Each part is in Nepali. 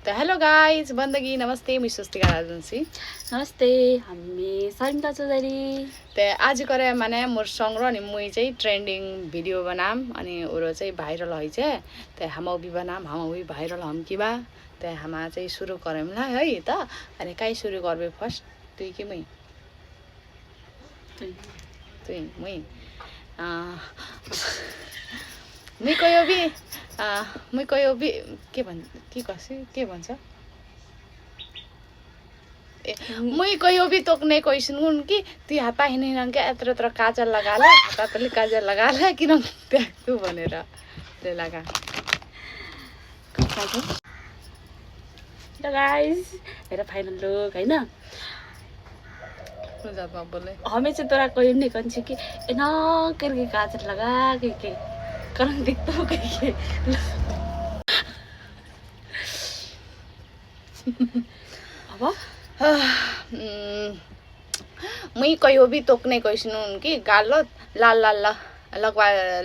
तो हेलो गाइज बंदगी नमस्ते मुझे स्वस्तिका राजवंशी नमस्ते हमें सरिता चौधरी तो आज करे माने मोर संग रो नि मुई चाहिँ ट्रेंडिंग वीडियो बनाम अनि ओरो चाहिँ भाइरल होइ छे तो हम भी बनाम हम भी भाइरल हम की बा तो हम चाहिँ सुरु करेम ला है त अनि काई सुरु करबे फर्स्ट तुई कि मुई तुई मुई मुई कयो भी के भन्छ मुई कयो भी तोकने क्वेश्चन कि तू हाता हिँडेन के यत्र यत्र काजल लगाला हातातले काजल लगाला किन त्याक्छु भनेर ले लगा हेलो गाइस मेरा फाइनल लुक हैन जातमा बोले हमें चाहिँ तोरा कोई नहीं कन्छ कि ना करके काजल लगा के करन दिखता हो के अब मुई कयो भी तोकने क्वेश्चन कि गालो लाल लाल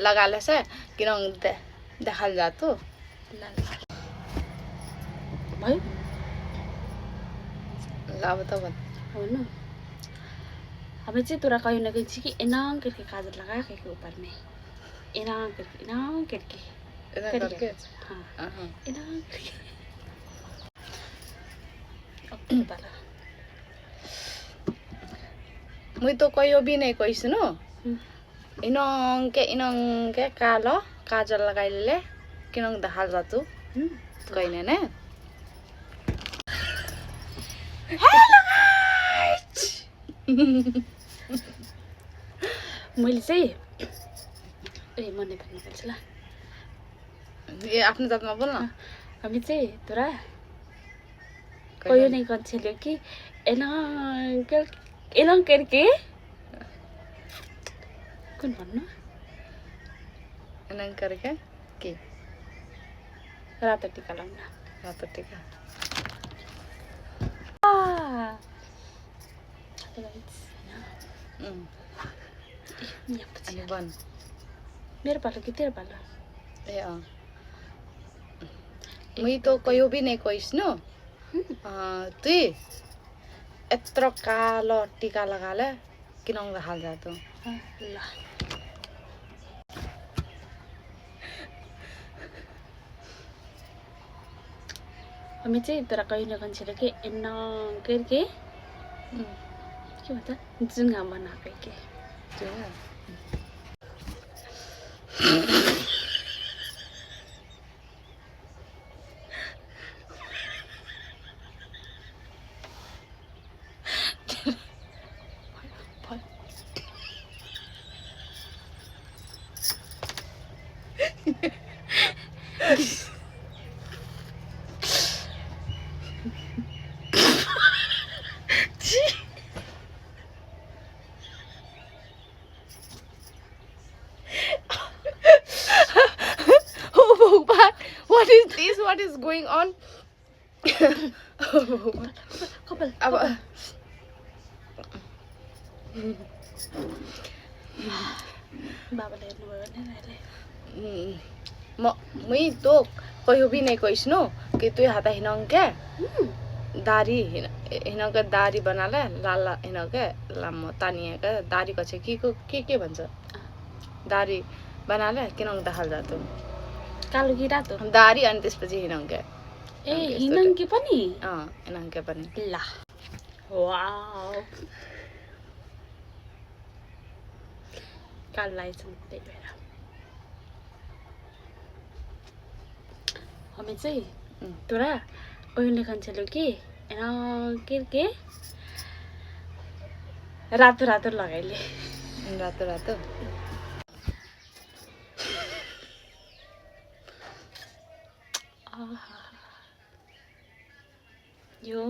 लगाले से किन देखाल जातो लाल भाई लाभ त भन हो न हमें चाहिँ तोरा कोई नहीं कन्छ कि ना करके काजल लगा के ऊपर में ना करके हाँ ना करके मुई तो कयो भी नहीं क्वेश्चन इनंके कालो काजल लगाइले किन देखाल जातो कहिने ने हेलो गाइस मैले चाहिँ ए मन नेपाली बोल्छु ल ए आफ्नो जातमा बोल न हामी चाहिँ तोरा कोही नहीं कन्छल्यो कि एना करके कुन भन्नु एना करके के रातो टीका लाउन रातो टीका अनि बन मेरो पालो कि तेरो पालो ए मुई तो कयो भी नहीं क्वेश्चन तुई यत्रो कालो टीका लगाले किन देखाल जातो ल हामी चाहिँ तोरा कहीँ नकन्छल्यो कि एना करके के भन्छ जुङ्गा बनाएको के जुङ्गा What is going on? कपाल अब बाबाले हेर्नुभयो भने मुई तो कयो भी नहीं क्वेश्चन कि तू हाता हिनंग के दाढ़ी हिनंग के दाढ़ी बनाले लाल हिनंग के लामो तानिए के दाढ़ी कछे के भन्छ दाढ़ी बनाले किन देखाल जातो कालो कि रातो दाढ़ी अनि त्यसपछि हिनंग के ए हिनंग के पनि हिनंग के पनि ल वाउ कालो लाइछ त्यही भएर हामी चाहिँ तोरा ओइले कन्छल्यो कि के रातो रातो लगाइले रातो रातो यो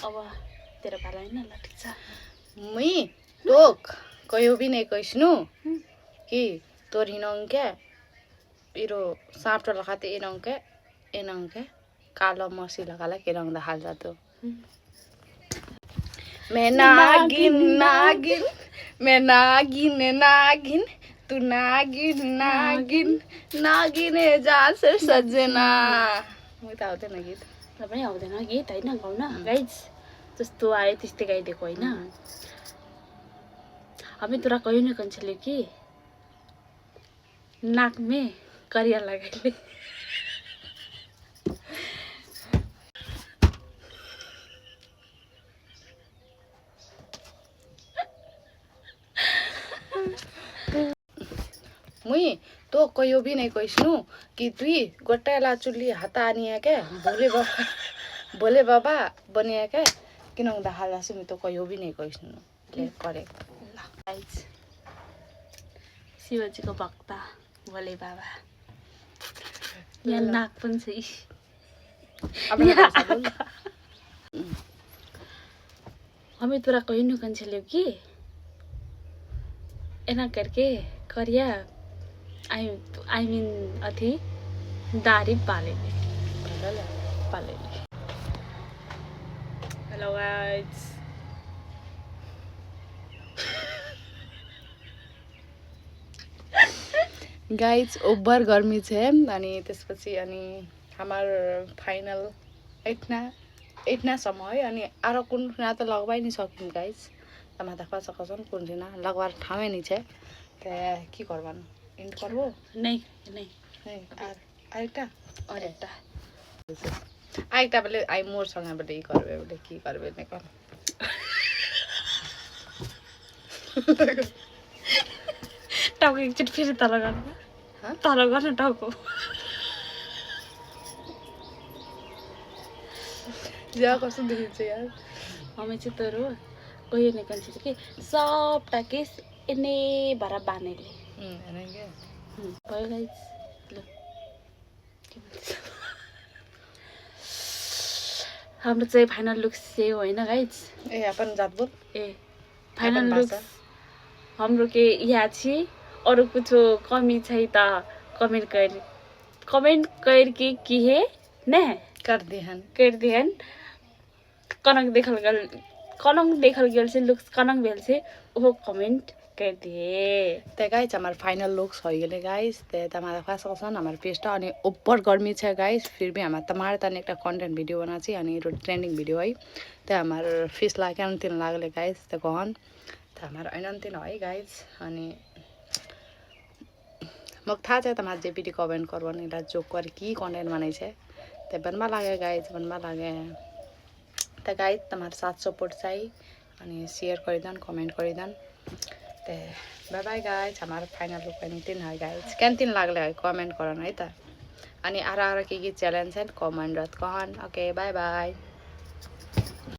अब तेरो पालो हैन ल ठीक छ मुई टोक कयो भी नहीं क्वेश्चन कि तोर हिनंग के इरो साँपटा लगाते एनंग के कालो मसी लगाला केरंग देखाल जातो मैं नागिन नागिन मैं नागिन नागिन तू नागिन नागिन नागिने जा से सजना म त आउँदैन गीत र पनि आउँदैन गीत होइन गाउन गाइज जस्तो आयो त्यस्तै गाइदिएको होइन हमें तोरा कहियो न कन्छले कि नाक में करिया लगाइले मुई तो कहियो भी नहीं कहिसनु कि तुई गोटाला चुल्ली हाता आनिया के बोले बाबा बनिया के किन हुँदा हाल्दाछु मी तो कहियो भी नहीं कहिसनु ले करेक्ट गाइज शिवजीको भक्त भोले बाबा यहाँ नाक पनि छ हमें तोरा कहीं न कंचले कि एना करके करिया आई मीन अथी दाढ़ी पालेले हेलो गाइज गाइज ओभर गर्मी छ अनि त्यसपछि अनि हाम्रो फाइनल एटनासम्म है अनि आरो कुन ना तो लगवाई नहीं सकिन गाइज माथा पाचा कसन कोन ना लगवार ठावे नहीं छे ते की करबान एंड करबो नहीं नहीं नहीं आर आइटा और एटा आइटा बेले आई मोर संग बेले ई करबे बेले की करबे ने कर टाउको एकचोटि फेरि तल गर्नु तल गर्न टाउको जा कस्तो देखिन्छ यार हमें चाहिँ तोरो कहियो नै कन्छ कि सबटा केस एने भरा बानेले हैन के भयो गाइस ल हाम्रो चाहिँ फाइनल लुक्स चाहिँ हो हैन गाइस ए अपन जात बोल ए फाइनल लुक्स हाम्रो के यहाँ छी अरू कुछ कमी छै त कमेंट करके की है न कर दिहन कनक देखल गेल से लुक्स कनक भेल से वो कमेंट कर दिए ते गाइस हमार फाइनल लुक्स हो गेले गाइस ते तमारा खास कसन हमार पेस्टा अनि ऊपर गर्मी छ गाइस फिर भी हमार तमार तने एकटा कंटेंट वीडियो बना छी अनि ट्रेंडिंग वीडियो है ते हमार फेस लागे अन्तिन लागले गाइस ते कहन ते हमार अन्तिन है गाइस अनि मग था छ तमार जे वीडियो कमेंट करबन इला जोक कर की कंटेंट बनाइ छ ते बनवा लागे गाइस बनवा लागे ते गाइस तमार साथ सपोर्ट चाहिए अनि शेयर गरिदन कमेंट गरिदन ते बाय बाय गाइस हमार फाइनल लुक अन्तिन है गाइस केन्तिन लागले है कमेंट करन है त अनि आरा के चैलेंज है कमेंट रत कहन ओके बाय बाय